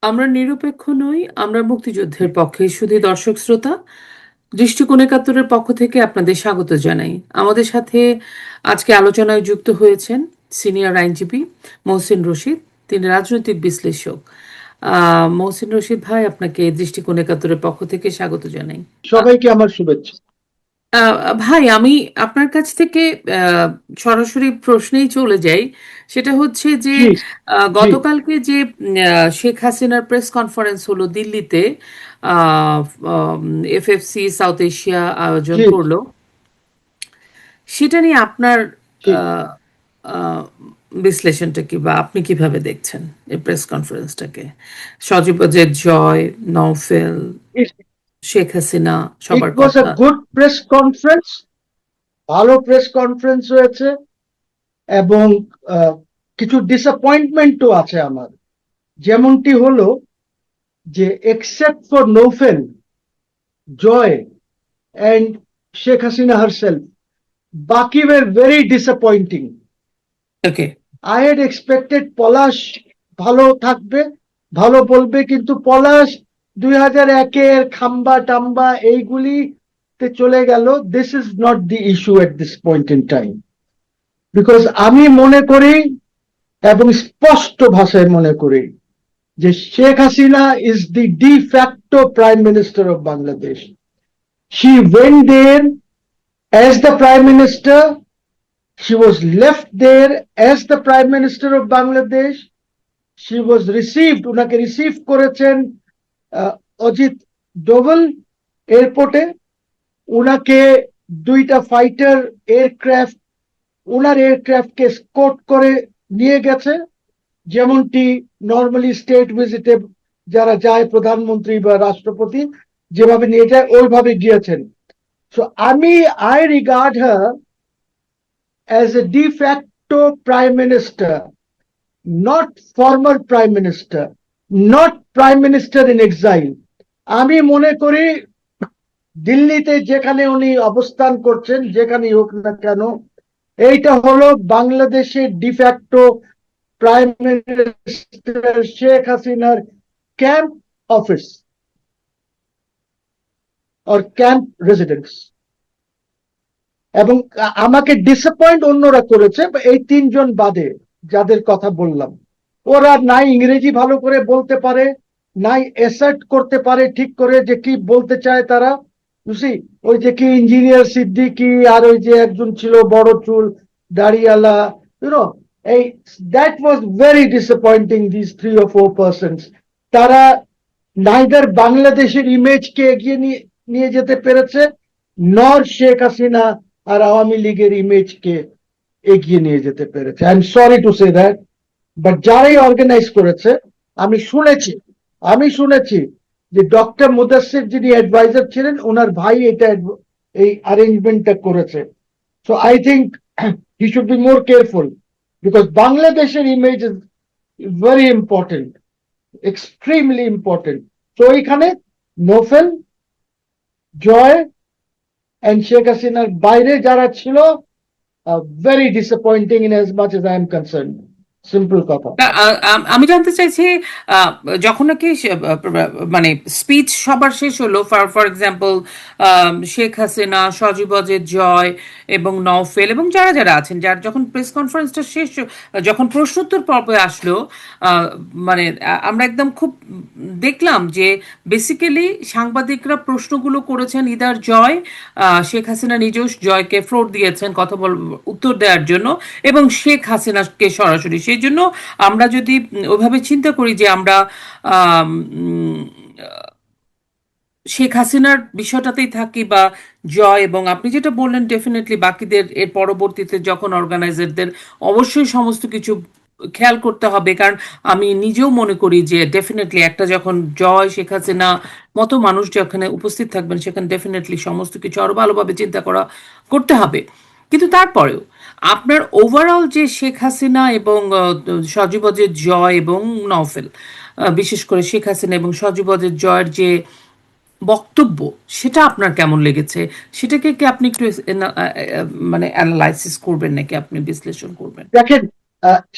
আমরা নিরপেক্ষ নই, আমরা মুক্তিযুদ্ধের পক্ষে। শুধু দর্শক শ্রোতা, দৃষ্টিকোণ একাত্তরের পক্ষ থেকে আপনাদের স্বাগত জানাই। আমাদের সাথে আজকে আলোচনায় যুক্ত হয়েছেন সিনিয়র আইনজীবী মহসিন রশিদ। তিনি রাজনৈতিক বিশ্লেষক। মহসিন রশিদ ভাই, আপনাকে দৃষ্টিকোণ একাত্তরের পক্ষ থেকে স্বাগত জানাই। সবাইকে আমার শুভেচ্ছা। ভাই, আমি আপনার কাছ থেকে সরাসরি প্রশ্নেই চলে যাই। সেটা হচ্ছে যে জি জি গতকালকে যে শেখ হাসিনার প্রেস কনফারেন্স হলো দিল্লিতে, এফএফসি সাউথ এশিয়া আয়োজন জি করলো, সেটা নিয়ে আপনার জি আহ, আহ, বিশ্লেষণটা কি, বা আপনি কিভাবে দেখছেন এই প্রেস কনফারেন্সটাকে? সজীবদের জয়, নওফেল, শেখ হাসিনা, ইট সবার ওয়াজ আ কথা। Good press conference. ভালো প্রেস কনফারেন্স হয়েছে এবং কিছু ডিসঅ্যাপয়েন্টমেন্টও আছে আমার। যেমনটি হলো যে except for Nowfel, Joy and Sheikh Hasina herself, বাকি were very disappointing. Okay. I had expected Palash ভালো থাকবে, ভালো বলবে, কিন্তু পলাশ 2001-এর খাম্বা টাম্বা এইগুলিতে চলে গেল। This is not the issue at this point in time, because আমি মনে করি এবং স্পষ্ট ভাষায় মনে করি যে Sheikh Hasina is the de facto prime minister of Bangladesh. She went there as the prime minister, she was left there as the prime minister of Bangladesh. She was received, উনাকে রিসিভ করেছেন অজিত ডোভাল এয়ারপোর্টে। উনাকে দুইটা ফাইটার এয়ারক্রাফট উনার এয়ারক্রাফটকে স্কট করে নিয়ে গেছে, যেমনটি নর্মালি স্টেট ভিজিটে যারা যায়, প্রধানমন্ত্রী বা রাষ্ট্রপতি যেভাবে নিয়ে যায় ওইভাবে গিয়েছেন। So I regard her as a de facto prime minister, not former prime minister, not prime minister in exile. আমি মনে করি দিল্লিতে যেখানে উনি অবস্থান করছেন, যেখানেই হোক না কেন, এইটা হলো বাংলাদেশের ডিফ্যাক্টো প্রাইম মিনিস্টার শেখ হাসিনার camp office or camp residence. এবং আমাকে ডিসঅ্যাপয়েন্ট অন্যরা করেছে, এই তিনজন বাদে যাদের কথা বললাম। ওরা নাই ইংরেজি ভালো করে বলতে পারে, নাই অ্যাসার্ট করতে পারে ঠিক করে যে কি বলতে চায় তারা। বুঝি ওই যে কি ইঞ্জিনিয়ার সিদ্দিকী আর ওই যে একজন ছিল বড় চুল দাড়িওয়ালা, ইউনো, এই that was very disappointing. This 3 or 4 persons, তারা নাইদার বাংলাদেশের ইমেজকে এগিয়ে নিয়ে যেতে পেরেছে, নর শেখ হাসিনা আর আওয়ামী লীগের ইমেজকে এগিয়ে নিয়ে যেতে পেরেছে। I am sorry to say that, but যারাই অর্গানাইজ করেছে, আমি শুনেছি যে ডক্টর মুদাসসির যিনি অ্যাডভাইজার ছিলেন, ওনার ভাই এই অ্যারেঞ্জমেন্টটা করেছে। So I think he should be more careful, because বাংলাদেশের image is very important, extremely important. তো এইখানে নোফেল, জয় and Sheikh Hasinaর বাইরে যারা ছিল, very disappointing in as much as I am concerned. Simple কথা। আমি জানতে চাইছি, আহ, যখন নাকি মানে স্পিচ সবার শেষ হলো, for for example Sheikh Hasina, Sajeeb Ajoy, Joy এবং নওফেল এবং যারা যারা আছেন, যার যখন প্রেস কনফারেন্সটা শেষ, যখন প্রশ্নোত্তর পর্বে আসলো, মানে আমরা একদম খুব দেখলাম যে বেসিক্যালি সাংবাদিকরা প্রশ্নগুলো করেছেন ইদার জয়, শেখ হাসিনা নিজেও জয়কে ফ্লোর দিয়েছেন কথা উত্তর দেওয়ার জন্য, এবং শেখ হাসিনাকে সরাসরি। সেই জন্য আমরা যদি ওইভাবে চিন্তা করি যে আমরা আম, উম, শেখ হাসিনার বিষয়টাতেই থাকি, বা জয় এবং আপনি যেটা বললেন, ডেফিনেটলি বাকিদের এর পরবর্তীতে যখন অর্গানাইজারদের অবশ্যই সমস্ত কিছু খেয়াল করতে হবে। কারণ আমি নিজেও মনে করি যে ডেফিনেটলি একটা যখন জয়, শেখ হাসিনা মতো মানুষ যেখানে উপস্থিত থাকবেন, সেখানে ডেফিনেটলি সমস্ত কিছু আরো ভালোভাবে চিন্তা করতে হবে। কিন্তু তারপরেও আপনার ওভারঅল যে শেখ হাসিনা এবং সজীব অজয়, জয় এবং নওফেল, বিশেষ করে শেখ হাসিনা এবং সজীব অজয় জয়ের যে বক্তব্য, সেটা আপনার কেমন লেগেছে? সেটাকে কি আপনি একটু মানে অ্যানালাইসিস করবেন নাকি আপনি বিশ্লেষণ করবেন? দেখেন,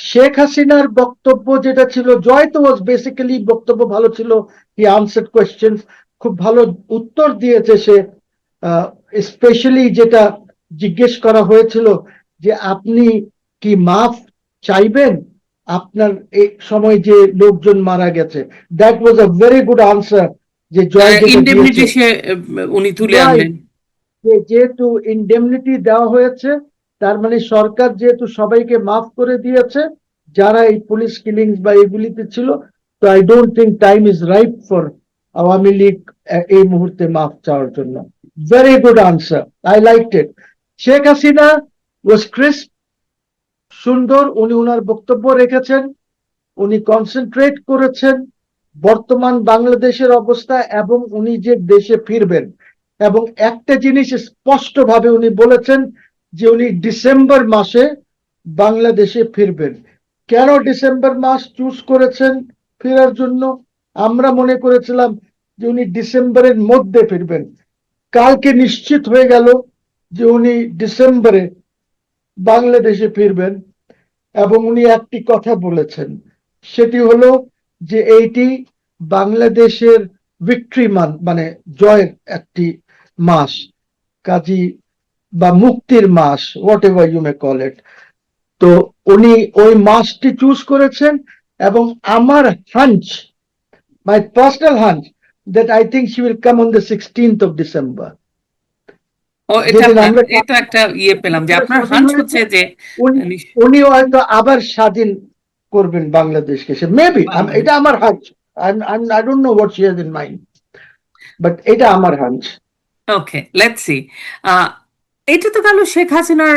শেখ হাসিনার বক্তব্য যেটা ছিল, জয় তো ওয়াজ বেসিক্যালি, বক্তব্য ভালো ছিল, হি আনসার্ড কোয়েশ্চেন্স, খুব ভালো উত্তর দিয়েছে সে। স্পেশালি যেটা জিজ্ঞেস করা হয়েছিল যে আপনি কি মাফ চাইবেন আপনার এই সময় যে লোকজন মারা গেছে, that was a very good answer যে জয় যেটা দিয়েছে। ইনডেমনিটি সে উনি তুলে রাইট, আনলেন। যেহেতু ইনডেমনিটি দেওয়া হয়েছে, তার মানে সরকার যেহেতু সবাইকে মাফ করে দিয়েছে যারা এই পুলিশ কিলিংস বা এগুলিতে ছিল, তো I don't think time is right for Awami League এই মুহূর্তে মাফ চাওয়ার জন্য। Very good answer, I like it. Sheikh Hasina was crisp, সুন্দর, উনি ওনার বক্তব্য রেখেছেন, উনি কনসেন্ট্রেট করেছেন বর্তমান বাংলাদেশের অবস্থা এবং উনি যে দেশে ফিরবেন, এবং একটা জিনিস স্পষ্টভাবে উনি বলেছেন যে উনি ডিসেম্বর মাসে বাংলাদেশে ফিরবেন। কেন ডিসেম্বর মাস চুজ করেছেন ফেরার জন্য? আমরা মনে করেছিলাম যে উনি ডিসেম্বরের মধ্যে ফিরবেন, কালকে নিশ্চিত হয়ে গেল যে উনি ডিসেম্বরে বাংলাদেশে ফিরবেন। এবং উনি একটি কথা বলেছেন, সেটি হলো যে এইটি বাংলাদেশের ভিক্টরি মান, মানে জয়ের একটি মাস, কাজী বা মুক্তির মাস, whatever you may call it. তো উনি ওই মাসটি চুজ করেছেন, এবং আমার hunch, my personal hunch, that I think she will come on the 16th of December। ও এটা যেদিন আমরা এটা একটা পেলাম যে আপনার স্বাধীন হাঞ্চ হয়েছে, হচ্ছে যে উনি উনি হয়তো আবার স্বাধীন করবেন বাংলাদেশকে, সে মেবি, বাংলাদেশ। এটা আমার hunch. I don't know what she has in mind, but এটা আমার হাঞ্চ। Okay, let's see. এটা তো গেল শেখ হাসিনার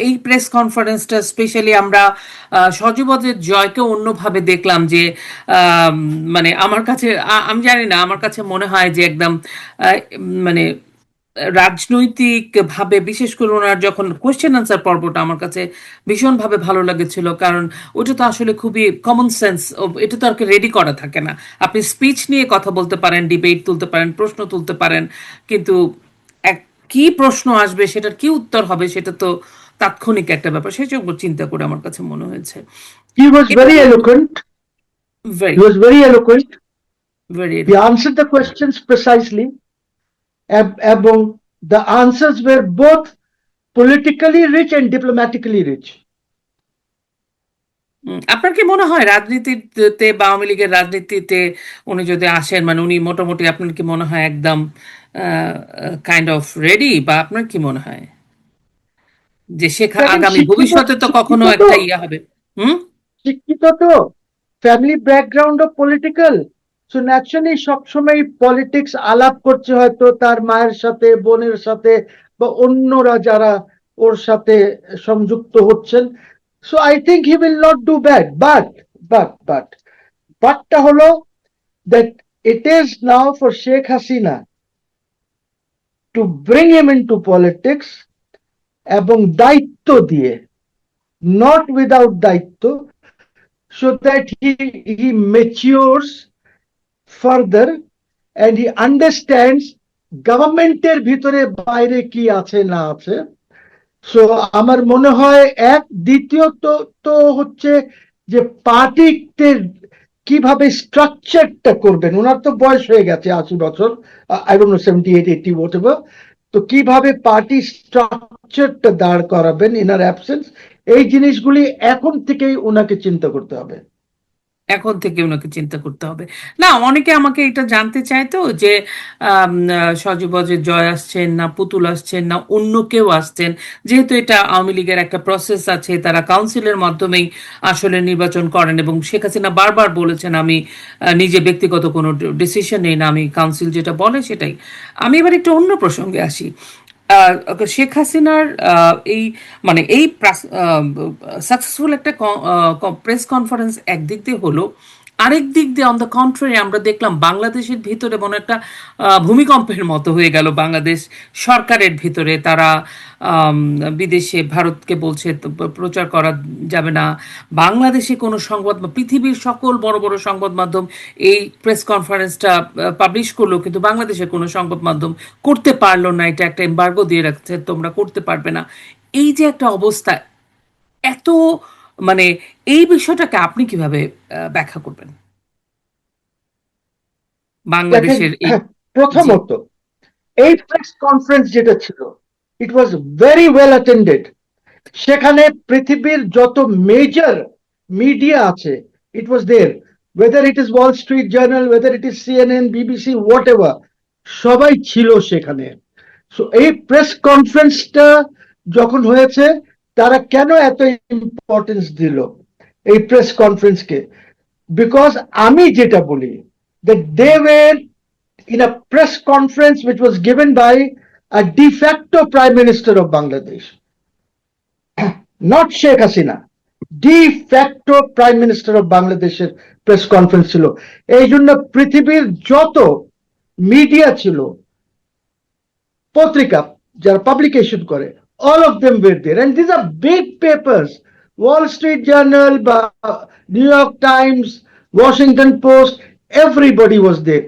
এই প্রেস কনফারেন্সটা। স্পেশালি আমরা সজীবদের জয়কে অন্যভাবে দেখলাম যে মানে আমার কাছে আমি জানি না, আমার কাছে মনে হয় যে একদম মানে রাজনৈতিক ভাবে, বিশেষ করে ওনার যখন কোয়েশ্চেন আনসার পর্বটা আমার কাছে ভীষণভাবে ভালো লেগেছিল, কারণ ওটা তো আসলে খুবই কমন সেন্স। এটা তো আর কি রেডি করা থাকে না। আপনি স্পিচ নিয়ে কথা বলতে পারেন, ডিবেট তুলতে পারেন, প্রশ্ন তুলতে পারেন, কিন্তু এক কি প্রশ্ন আসবে, সেটার কি উত্তর হবে, সেটা তো তাৎক্ষণিক একটা ব্যাপার। সেই জন্য চিন্তা করে আমার কাছে মনে হয়েছে He was এটা very eloquent. Very He was very eloquent. Very. He answered the questions precisely, এবং the answers were both politically rich and diplomatically rich. আপনার কি মনে হয় রাজনীতিতে বা আওয়ামী লীগের রাজনীতিতে উনি যদি আসেন, মানে উনি মোটামুটি আপনার কি মনে হয় একদম কাইন্ড অফ রেডি, বা আপনার কি মনে হয় যে দেখেন, আগামী শিক্ষিত, ভবিষ্যতে তো শিক্ষিত কখনো তো, একটা হবে? হুম। শিক্ষিত তো, family background of political, so naturally সবসময় পলিটিক্স আলাপ করছে হয়তো তার মায়ের সাথে, বোনের সাথে, বা অন্যরা যারা ওর সাথে সংযুক্ত হচ্ছেন। So I think he will not do bad, বাটটা হলো that it is now for Sheikh Hasina to bring him into politics, এবং দায়িত্ব দিয়ে, নট উইদাউট দায়িত্ব, so that he matures further and he understands গভর্নমেন্টের ভিতরে বাইরে কি আছে না আছে। সো আমার মনে হয় দ্বিতীয়ত তো হচ্ছে যে পার্টিতে কিভাবে স্ট্রাকচারটা করবেন, ওনার তো বয়স হয়ে গেছে 80 বছর, আই ডোন্ট নো 78 80 হোয়াটএভার। তো কিভাবে পার্টি স্ট্রাকচারটা দাঁড় করাবেন ইনার অ্যাবসেন্স, এই জিনিসগুলি এখন থেকেই ওনাকে চিন্তা করতে হবে। এখন থেকে ওনাকে চিন্তা করতে হবে। না, অনেকে আমাকে এটা জানতে চায় তো যে সজীব অজয় জয় আসছেন না, পুতুল আসছেন না, অন্য কেউ আসছেন। যেহেতু এটা আওয়ামী লীগের একটা প্রসেস আছে, তারা কাউন্সিলের মাধ্যমেই আসলে নির্বাচন করেন, এবং শেখ হাসিনা বারবার বলেছেন আমি নিজে ব্যক্তিগত কোনো ডিসিশন নেই না, আমি কাউন্সিল যেটা বলে সেটাই। আমি এবার একটু অন্য প্রসঙ্গে আসি। শেখ হাসিনার এই মানে এই সাকসেসফুল একটা প্রেস কনফারেন্স একদিক দিয়ে হলো, আরেক দিক দিয়ে অন দ্য কন্ট্রারি আমরা দেখলাম বাংলাদেশের ভিতরে মনে একটা ভূমিকম্পের মতো হয়ে গেল বাংলাদেশ সরকারের ভিতরে। তারা বিদেশে ভারতকে বলছে প্রচার করা যাবে না, বাংলাদেশে কোনো সংবাদ, পৃথিবীর সকল বড় বড় সংবাদ মাধ্যম এই প্রেস কনফারেন্সটা পাবলিশ করলো, কিন্তু বাংলাদেশের কোনো সংবাদ মাধ্যম করতে পারলো না, এটা একটা এমবার্গো দিয়ে রাখছে, তোমরা করতে পারবে না। এই যে একটা অবস্থা, এত মানে এই বিষয়টাকে আপনি কিভাবে ব্যাখ্যা করবেন দেখেন, বাংলাদেশের এই? জি। প্রথমত এই প্রেস কনফারেন্স যেটা ছিল, it was very well attended. সেখানে পৃথিবীর যত মেজর মিডিয়া আছে, it was there, whether it is Wall Street Journal, whether it is CNN, BBC, whatever, সবাই ছিল সেখানে। সো এই প্রেস কনফারেন্সটা যখন হয়েছে, তারা কেন এত ইম্পর্টেন্স দিল এই প্রেস কনফারেন্সকে? বিকজ আমি যেটা বলি, that they were in a press conference which was given by a de facto prime minister of Bangladesh, not Sheikh Hasina, de facto prime minister of বাংলাদেশের প্রেস কনফারেন্স ছিল। এই জন্য পৃথিবীর যত মিডিয়া ছিল, পত্রিকা যারা পাবলিকেশন করে, all of them were there, and these are big papers, Wall Street Journal বা New York Times, Washington Post, everybody was there.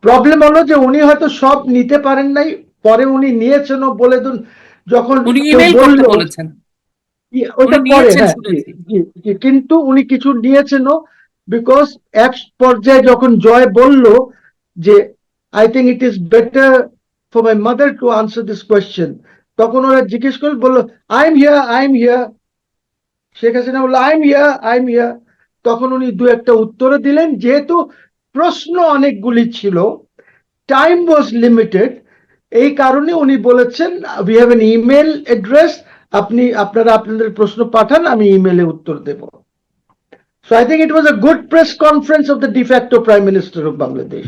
Problem হলো যে উনি হয়তো সব নিতে পারেন নাই, পরে উনি নিয়েছেন বলে দিন, যখন উনি কেউ ইমেল করতে বললো বলেছেন, উনি ওটা পরে, নিয়েছেন হ্যাঁ, জি, শুনেছি। জি, জি, কিন্তু উনি কিছু নিয়েছেনও, বিকজ এক পর্যায়ে যখন জয় বলল যে I think it is better for my mother to answer this question, তখন ওরা জিজ্ঞেস করে বললো, I am here, I am here. Sheikh Hasina বললো, I am here, I am here. তখন উনি দু একটা উত্তরে দিলেন, যেহেতু প্রশ্ন অনেকগুলি ছিল, টাইম ওয়াজ লিমিটেড, এই কারণে উনি বলেছেন we have an email address, আপনারা আপনাদের প্রশ্ন পাঠান, আমি ইমেলে উত্তর দেব। So I think it was a good press conference of the de facto prime minister of Bangladesh.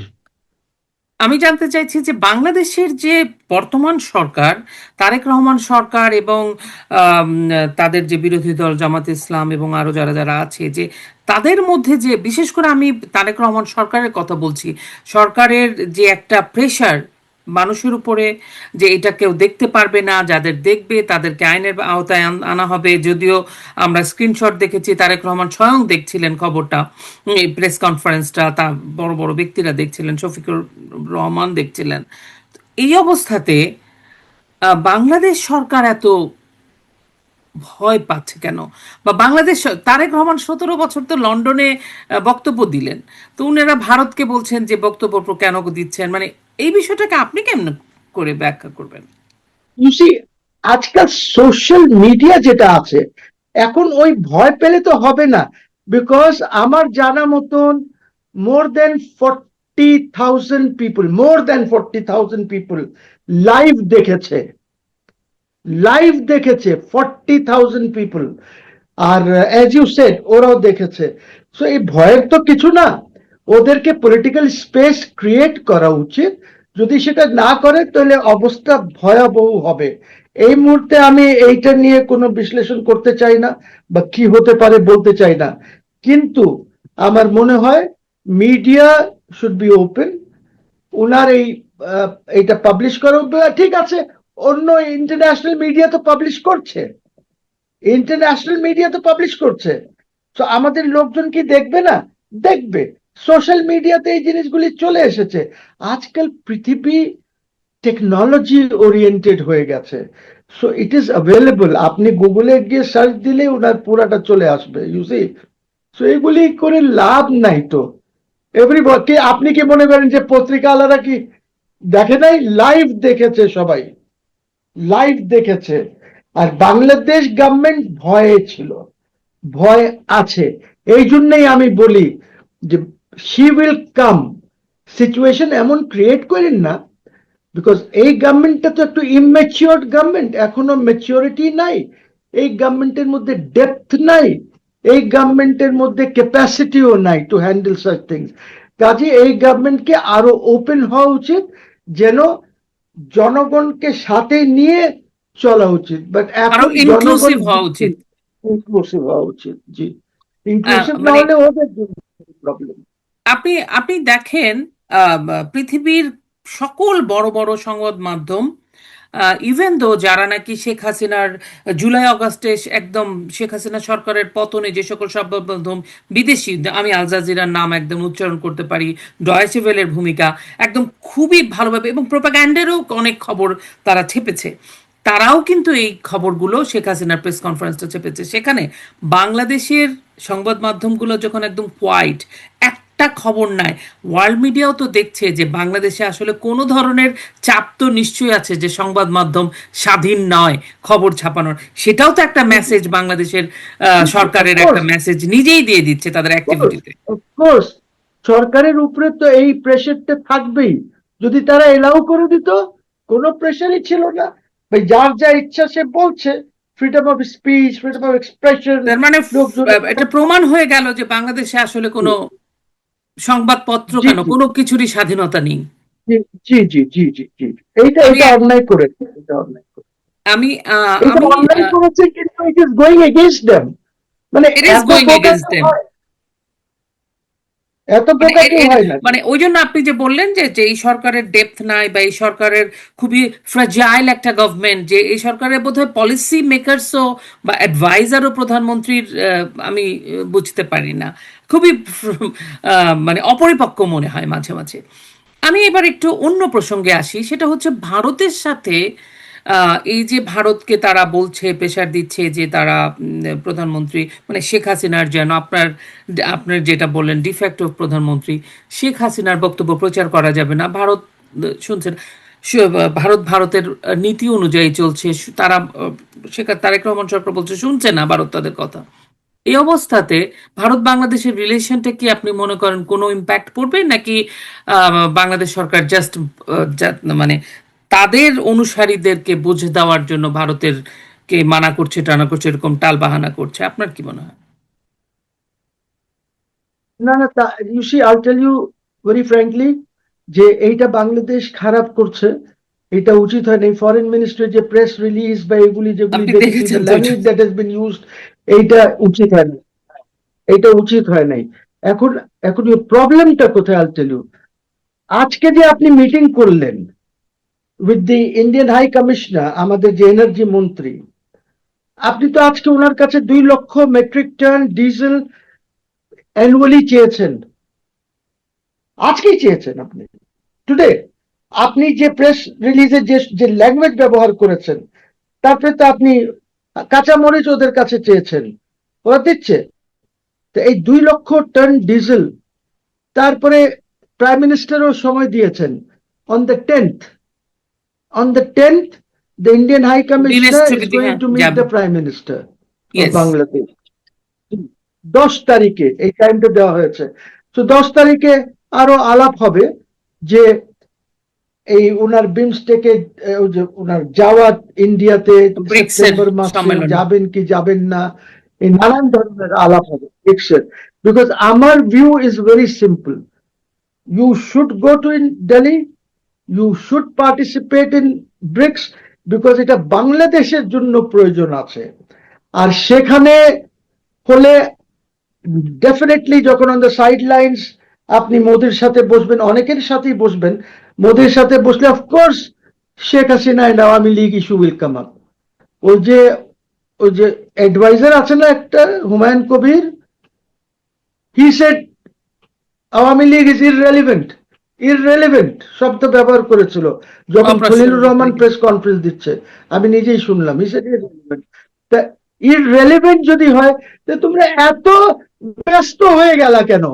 আমি জানতে চাইছি যে বাংলাদেশের যে বর্তমান সরকার, তারেক রহমান সরকার এবং আম, তাদের যে বিরোধী দল জামাত ইসলাম এবং আরো যারা যারা আছে, যে তাদের মধ্যে যে বিশেষ করে আমি তারেক রহমান সরকারের কথা বলছি, সরকারের যে একটা প্রেশার মানুষের উপরে, যে এটা কেউ দেখতে পারবে না, যাদের দেখবে তাদেরকে আইনের আওতায় আনা হবে। যদিও আমরা স্ক্রিনশট দেখেছি, তারেক রহমান স্বয়ং দেখছিলেন খবরটা, এই প্রেস কনফারেন্সটা, তা বড় বড় ব্যক্তিরা দেখছিলেন, শফিকুর রহমান দেখছিলেন। এই অবস্থাতে বাংলাদেশ সরকার এত ভয় পাচ্ছে কেন? বা বাংলাদেশ তারেক রহমান 17 বছর তো লন্ডনে বক্তব্য দিলেন, তো উনারা ভারতকে বলছেন যে বক্তব্য কেন দিচ্ছেন, মানে এই বিষয়টাকে আপনি কেমন করে ব্যাখ্যা করবেন? ইউ সি, আজকাল সোশ্যাল মিডিয়া যেটা আছে, এখন ওই ভয় পেলে তো হবে না। বিকজ আমার জানা মতন more than 40,000 people, more than 40,000 people live দেখেছে, লাইভ দেখেছে 40,000 পিপল। আর অ্যাজ ইউ সেড, ওরাও দেখেছে। সো এই ভয়ের তো কিছু না, ওদেরকে পলিটিক্যাল স্পেস ক্রিয়েট করা উচিত। যদি সেটা না করে, তাহলে অবস্থা ভয়াবহ হবে। এই মুহূর্তে আমি এইটা নিয়ে কোনো বিশ্লেষণ করতে চাই না, বা কি হতে পারে বলতে চাই না। কিন্তু আমার মনে হয় মিডিয়া শুড বি ওপেন। উনার এইটা পাবলিশ করা, ঠিক আছে, অন্য ইন্টারন্যাশনাল মিডিয়া তো পাবলিশ করছে, ইন্টারন্যাশনাল মিডিয়া তো পাবলিশ করছে। তো আমাদের লোকজন কি দেখবে না? দেখবে। সোশ্যাল মিডিয়াতে এই জিনিসগুলি চলে এসেছে। আজকাল পৃথিবী টেকনোলজি ওরিয়েন্টেড হয়ে গেছে। সো ইট ইজ অ্যাভেলেবল, আপনি গুগলে গিয়ে সার্চ দিলে ওনার পুরাটা চলে আসবে, ইউসি। সো এগুলি করে লাভ নাই তো। এভরিবডি, আপনি কি মনে করেন যে পত্রিকাওয়ালারা কি দেখে নাই? লাইভ দেখেছে সবাই, লাইভ দেখেছে। আর বাংলাদেশ গভর্নমেন্ট ভয়ে ছিল, ভয় আছে। এই জন্যই আমি বলি যে শি উইল কাম। সিচুয়েশন এমন ক্রিয়েট করেন না, বিকজ এই গভর্নমেন্টটা তো একটু ইম্যাচিওর গভর্নমেন্ট, এখনো ম্যাচিওরিটি নাই, এই গভর্নমেন্টের মধ্যে ডেপথ নাই, এই গভর্নমেন্টের মধ্যে ক্যাপাসিটিও নাই টু হ্যান্ডেল সাচ থিংস। কাজে এই গভর্নমেন্টকে আরো ওপেন হওয়া উচিত, যেন জনগণকে সাথে নিয়ে চলা উচিত। বাট আরো এখন জনগণ ইনক্লুসিভ হওয়া উচিত। ইনক্লুসিভ হওয়া উচিত, জি। ইনক্লুসিভ না মানে হলে ওদের জন্য প্রবলেম। আপনি আপনি দেখেন, পৃথিবীর সকল বড় বড় সংবাদ মাধ্যম, ইভেন দো যারা নাকি শেখ হাসিনার জুলাই আগস্টে একদম শেখ হাসিনা সরকারের পতনে যে সকল সংবাদ মাধ্যম বিদেশি, আমি আল জাজিরার নাম একদম উচ্চারণ করতে পারি, ডয়েচে ভেলের ভূমিকা একদম খুবই ভালোভাবে এবং প্রোপাগ্যান্ডারও অনেক খবর তারা ছেপেছে, তারাও কিন্তু এই খবরগুলো শেখ হাসিনার প্রেস কনফারেন্সটা চেপেছে। সেখানে বাংলাদেশের সংবাদ মাধ্যমগুলো যখন একদম হোয়াইট, একটা খবর নাই, ওয়ার্ল্ড মিডিয়াও তো দেখছে যে বাংলাদেশে আসলে কোনো ধরনের চাপ তো নিশ্চয়ই আছে যে সংবাদ মাধ্যম স্বাধীন নয় খবর ছাপানোর। সেটাও তো একটা মেসেজ বাংলাদেশের সরকারের একটা অফকোর্স, মেসেজ নিজেই দিয়ে দিচ্ছে তাদের অ্যাক্টিভিটিতে। অফকোর্স সরকারের উপরে তো এই প্রেশারটা থাকবেই। যদি তারা এলাও করে দিত, কোনো প্রেশারই ছিল না, ভাই যার যা ইচ্ছা সে বলছে, freedom of speech, freedom of expression, তার মানে লোকজন। এটা প্রমাণ হয়ে গেল যে বাংলাদেশে আসলে কোনো সংবাদপত্র জি কেন জি কোনো কিছুরই স্বাধীনতা নেই। জি জি জি জি জি জি, এইটা আমি এটা অন্যায় করেছে, এটা অন্যায় করেছে, আমি এটা আমি অন্যায় করেছে, কিন্তু it is going against them. মানে ইট ইজ এত গোয়িং বোকা এগেনস্ট কেউ দেম। হয়, এত মানে বোকা কেউ হয় না। মানে ওই জন্য আপনি যে বললেন যে যে এই সরকারের ডেপথ নাই, বা এই সরকারের খুবই ফ্রাজাইল একটা গভর্নমেন্ট, যে এই সরকারের বোধহয় পলিসি মেকারসও বা অ্যাডভাইজারও প্রধানমন্ত্রীর আমি বুঝতে পারি না, খুবই মানে অপরিপক্ক মনে হয় মাঝে মাঝে। আমি এবার একটু অন্য প্রসঙ্গে আসি, সেটা হচ্ছে ভারতের সাথে এই যে ভারতকে তারা বলছে, প্রেশার দিচ্ছে যে তারা প্রধানমন্ত্রী মানে শেখ হাসিনার যেন আপনার আপনার যেটা বললেন ডিফ্যাক্টো প্রধানমন্ত্রী শেখ হাসিনার বক্তব্য প্রচার করা যাবে না। ভারত শুনছেন, ভারত ভারতের নীতি অনুযায়ী চলছে, তারা শেখ তারেক রহমান সরকার বলছে শুনছে না ভারত তাদের কথা। এই অবস্থাতে ভারত বাংলাদেশের রিলেশনটা কি আপনি মনে করেন কোনো ইম্প্যাক্ট পড়বে, নাকি বাংলাদেশ সরকার জাস্ট মানে তাদের অনুসারীদেরকে বুঝে দেওয়ার জন্য ভারতের কে মানা করছে, টানা করছে, এরকম টাল বাহানা করছে? আপনার কি মনে হয়? না না, you see I tell you very frankly, যে এইটা বাংলাদেশ খারাপ করছে, এটা উচিত হয় না। ফরেন মিনিস্ট্রির যে প্রেস রিলিজ বা এগুলি যেগুলি আপনি দেখেছি, দেখেছেন দ্য তো এটা? Language that has been used, এইটা উচিত হয় না, এটা উচিত হয় নাই। এখন এখন প্রবলেমটা কোথায় আই টেল ইউ। আজকে যে আপনি মিটিং করলেন with the Indian high commissioner, আমাদের যে এনার্জি মন্ত্রী, আপনি তো আজকে ওনার কাছে 2 লক্ষ মেট্রিক টন ডিজেল অ্যানুয়ালি চেয়েছেন, আজকেই চেয়েছেন আপনি, টুডে। আপনি যে প্রেস রিলিজে যে যে ল্যাঙ্গুয়েজ ব্যবহার করেছেন, তারপরে তো আপনি কাঁচামরিচ ওদের কাছে চেয়েছেন, ওরা দিচ্ছে। তো এই 2 লক্ষ টন ডিজেল, তারপরে প্রাইম মিনিস্টারও সময় দিয়েছেন on the 10th, on the 10th the Indian High দিনের Commissioner is ছুটিতে, going হ্যাঁ to meet যাবে। the Prime Minister of yes. Bangladesh। 10 তারিখে এই টাইমটা দেওয়া হয়েছে। তো 10 তারিখে আরো আলাপ হবে যে এই ওনার বিমস্টেকে যে ওনার যাওয়া ইন্ডিয়াতে ব্রিক্সের সেপ্টেম্বর মাসে সম্মেলনে। যাবেন কি যাবেন না, এই নানান ধরনের আলাপ হবে ব্রিক্সের। বিকজ আমার view is very simple, you should go to in Delhi, you should participate in BRICS, because এটা বাংলাদেশের জন্য প্রয়োজন আছে। আর সেখানে হলে ডেফিনেটলি যখন অন দ্য সাইড লাইন্স আপনি মোদির সাথে বসবেন, অনেকের সাথেই বসবেন, মোদির সাথে বসলে of course Sheikh Hasina and Awami League issue will come up. ওই যে ওই যে অ্যাডভাইজার আছে না একটা, Humayun Kabir, he said Awami League is irrelevant, irrelevant শব্দ ব্যবহার করেছিল যখন খলিলুর অপ্রাসঙ্গিক রহমান হয়ে গেছে। প্রেস কনফারেন্স দিচ্ছে, আমি নিজেই শুনলাম, হি সেড ইররেলিভেন্ট। তা ইররেলিভেন্ট যদি হয়, তো তোমরা এত ব্যস্ত হয়ে গেলা কেন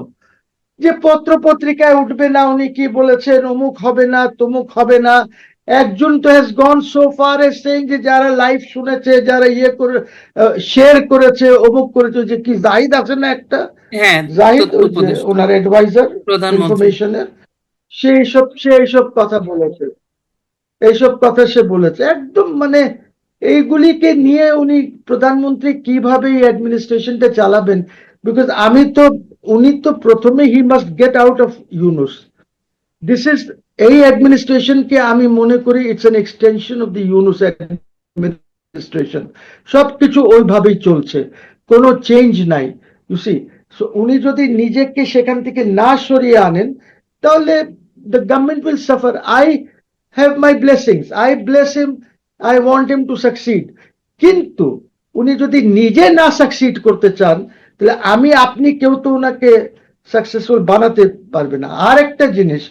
যে পত্র পত্রিকায় উঠবে না উনি কি বলেছেন, অমুক হবে না তমুক হবে না। একজন তো has gone so far age saying যে যারা লাইভ শুনেছে, যারা ইয়ে করে শেয়ার করেছে, অমুক করেছে, যে কি জাহিদ আছে না একটা, হ্যাঁ, জাহিদ তথ্য ওই যে উপদেষ্টা, ওনার অ্যাডভাইজার প্রধানমন্ত্রী। ইনফরমেশনের, সে এইসব কথা বলেছে, এইসব কথা সে বলেছে একদম। মানে এইগুলিকে নিয়ে উনি প্রধানমন্ত্রী কিভাবে এই অ্যাডমিনিস্ট্রেশনটা চালাবেন, বিকজ আমি তো, উনি তো প্রথমে he must get out of Yunus. This is, এই অ্যাডমিনিস্ট্রেশনকে আমি মনে করি it's an extension of the Yunus administration. সবকিছু ওইভাবেই চলছে, কোনো চেঞ্জ নাই, ইউ সি। সো উনি যদি নিজেকে সেখান থেকে না সরিয়ে আনেন, তাহলে the government will suffer. I have my blessings, I bless him, I want him to succeed. কিন্তু উনি যদি নিজে না সাকসিড করতে চান, তাহলে আমি আপনি কেউ তো ওনাকে সাকসেসফুল বানাতে পারবে না। আর একটা জিনিস,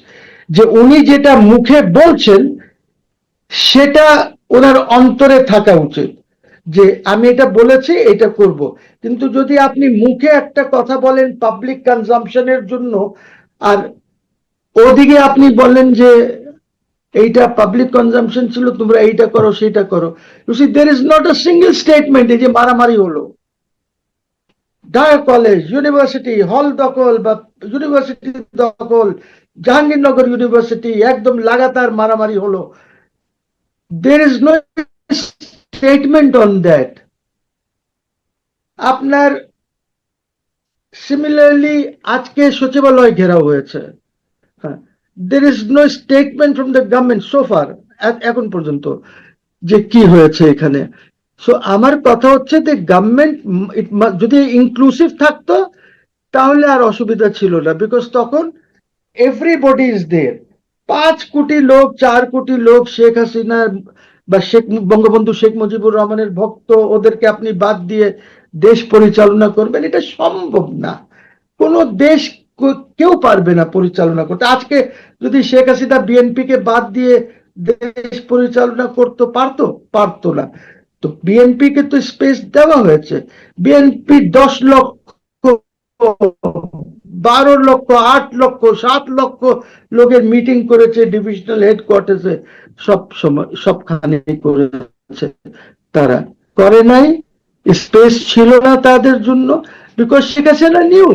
যে উনি যেটা মুখে বলছেন সেটা ওনার অন্তরে থাকা উচিত যে আমি এটা বলেছি, এটা করব। কিন্তু যদি আপনি মুখে একটা কথা বলেন পাবলিক কনজাম্পশনের জন্য, আর ওদিকে আপনি বলেন যে এইটা পাবলিক কনজাম্পশন ছিল, তোমরা এইটা করো সেটা করো, you see there is not a single statement এই যে মারামারি হলো। ঢাকা কলেজ, ইউনিভার্সিটি হল দখল বা ইউনিভার্সিটি দখল, জাহাঙ্গীরনগর ইউনিভার্সিটি একদম লাগাতার মারামারি হলো। there is no statement on that. আপনার সিমিলারলি আজকে সচিবালয় ঘেরাও হয়েছে, there is no statement from the government so far, এখন পর্যন্ত, যে কি হয়েছে এখানে। সো আমার কথা হচ্ছে যে গভর্নমেন্ট যদি ইনক্লুসিভ থাকতো তাহলে আর অসুবিধা ছিল না, বিকজ তখন এভরিবডি ইজ দেয়ার। 5 কোটি লোক, 4 কোটি লোক শেখ হাসিনা বা বঙ্গবন্ধু শেখ মুজিবুর রহমানের ভক্ত, ওদেরকে আপনি বাদ দিয়ে দেশ পরিচালনা করবেন, এটা সম্ভব না। কোন দেশ কেউ পারবে না পরিচালনা করতে। আজকে যদি শেখ হাসিনা বিএনপি কে বাদ দিয়ে দেশ পরিচালনা করতে পারতো? পারতো না। তো বিএনপি কে তো স্পেস দেওয়া হয়েছে। বিএনপি 10 লক্ষ, 12 লক্ষ, 8 লক্ষ, 7 লক্ষ লোকের মিটিং করেছে ডিভিশনাল হেডকোয়ার্টার্সে, সব সময় সবখানে করেছে। তারা করে নাই, স্পেস ছিল না তাদের জন্য, because Sheikh Hasina new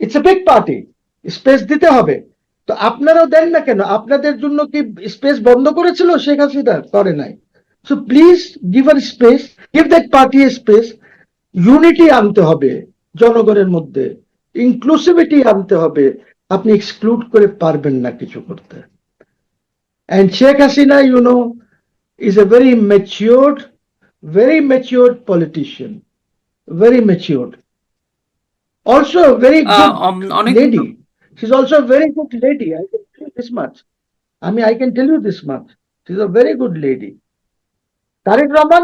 it's a big party, space দিতে হবে। তো আপনারাও দেন না কেন? আপনাদের জন্য কি স্পেস বন্ধ করেছিল শেখ হাসিনা? করে নাই। So please give her space, give that party space. Unity আনতে হবে জনগণের মধ্যে, ইনক্লুসিভিটি আনতে হবে। আপনি এক্সক্লুড করে পারবেন না কিছু করতে। And Sheikh Hasina, you know, is a very matured politician, very matured. Also a very good অনেক lady. She's also a very good lady. I can tell you this much. I mean, I can tell you this much. She's a very good lady. Tariq Rahman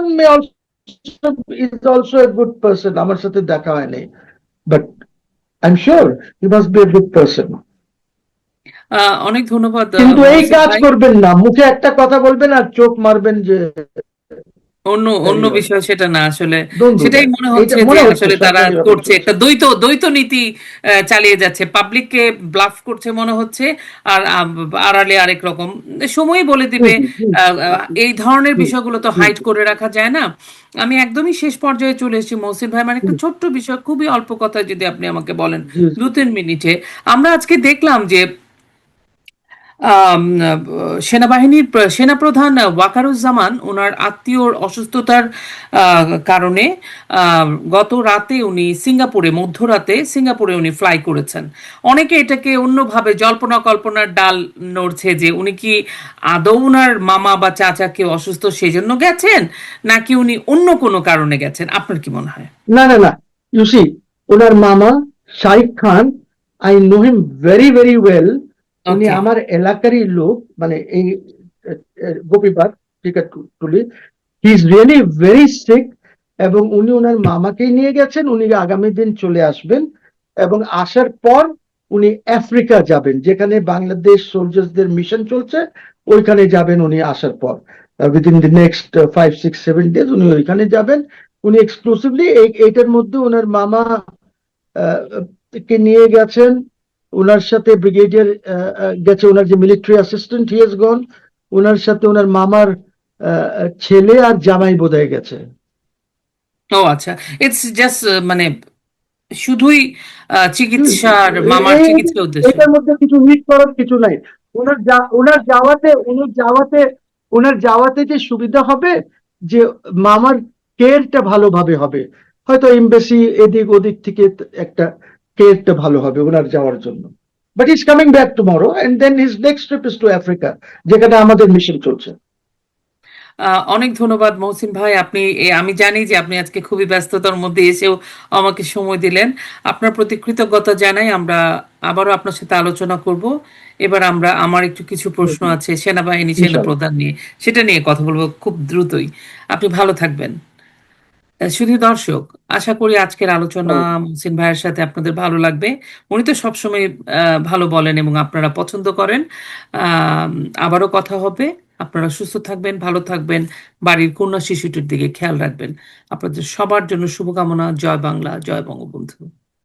is also a good person. আমার সাথে দেখা হয় নাই, but I'm sure he must be a good person. অনেক ধন্যবাদ কিন্তু এই মহসিন কাজ ভাই। করবেন না, মুখে একটা কথা বলবেন আর চোখ মারবেন যে অন্য অন্য বিষয় সেটা না, আসলে don't do সেটাই that. মনে এইটা হচ্ছে যে মনে হচ্ছে আসলে তারা সরকার এরকম করছে, করছে। একটা দ্বৈত দ্বৈত নীতি চালিয়ে যাচ্ছে, পাবলিককে ব্লাফ করছে মনে হচ্ছে, আর আড়ালে আরেক রকম। সময় বলে দিবে। এই ধরনের বিষয়গুলো তো হাইড করে রাখা যায় না। আমি একদমই শেষ পর্যায়ে চলে এসেছি মহসিন ভাই, মানে একটা ছোট্ট বিষয়, খুবই অল্প কথা যদি আপনি আমাকে বলেন 2-3 মিনিটে। আমরা আজকে দেখলাম যে আম, সেনাবাহিনীর সেনাপ্রধান ওয়াকারুজ্জামান ওনার আত্মীয়র অসুস্থতার কারণে গত রাতে উনি সিঙ্গাপুরে, মধ্যরাতে সিঙ্গাপুরে উনি ফ্লাই করেছেন। অনেকে এটাকে অন্যভাবে জল্পনা কল্পনার ডাল নড়ছে যে উনি কি আদৌ উনার মামা বা চাচা কেউ অসুস্থ সেজন্য গেছেন, নাকি উনি অন্য কোনো কারণে গেছেন। আপনার কি মনে হয়? না না না, ইউ সি, ওনার মামা Shahid Khan, I know him very very well. উনি ওকে। আমার এলাকারই লোক, মানে এই Gopibagh Tikatuli. He is really very sick, এবং উনি ওনার মামাকেই নিয়ে গেছেন। উনি আগামী দিন চলে আসবেন, এবং আসার পর উনি আফ্রিকা যাবেন, যেখানে বাংলাদেশ সোলজার্সদের মিশন চলছে, ওইখানে যাবেন উনি আসার পর। উইদিন দি নেক্সট 5-6-7 ডেজ উনি ওইখানে যাবেন। উনি এক্সক্লুসিভলি এইটার মধ্যে ওনার মামা কে নিয়ে গেছেন। ওনার সাথে ব্রিগেডিয়ার গেছে, ওনার যে military assistant, he has gone. ওনার সাথে ওনার মামার ছেলে আর জামাই বোধহয় গেছে। ও আচ্ছা, ইটস জাস্ট মানে শুধুই চিকিৎসার, মামার চিকিৎসা উদ্দেশ্যে। এটার মধ্যে কিছু মিট করার কিছু নাই। ওনার যাওয়াতে যে সুবিধা হবে, যে মামার কেয়ারটা ভালোভাবে হবে, হয়তো এমবাসি এদিক ওদিক থেকে একটা কেয়ারটা ভালো হবে ওনার যাওয়ার জন্য। But is coming back tomorrow, and then his next trip is to Africa, যেখানে আমাদের মিশন চলছে। অনেক ধন্যবাদ মহসিন ভাই। আপনি আমি জানি যে আপনি আজকে খুবই ব্যস্ততার মধ্যে এসেও আমাকে সময় দিলেন। আপনার প্রতি কৃতজ্ঞতা জানাই। আমরা আবারও আপনার সাথে আলোচনা করব। এবার আমার একটু কিছু প্রশ্ন আছে সেনাবাহিনী, ইনশাল্লাহ। সেনাপ্রধান নিয়ে, সেটা নিয়ে কথা বলবো খুব দ্রুতই। আপনি ভালো থাকবেন। শুধু দর্শক, আশা করি আজকের আলোচনা মহসিন ভাইয়ের সাথে আপনাদের ভালো লাগবে। উনি তো সবসময় ভালো বলেন এবং আপনারা পছন্দ করেন। আম, আবারও কথা হবে। আপনারা সুস্থ থাকবেন, ভালো থাকবেন, বাড়ির কন্যা শিশুটির দিকে খেয়াল রাখবেন। আপনাদের সবার জন্য শুভকামনা। জয় বাংলা, জয় বঙ্গবন্ধু।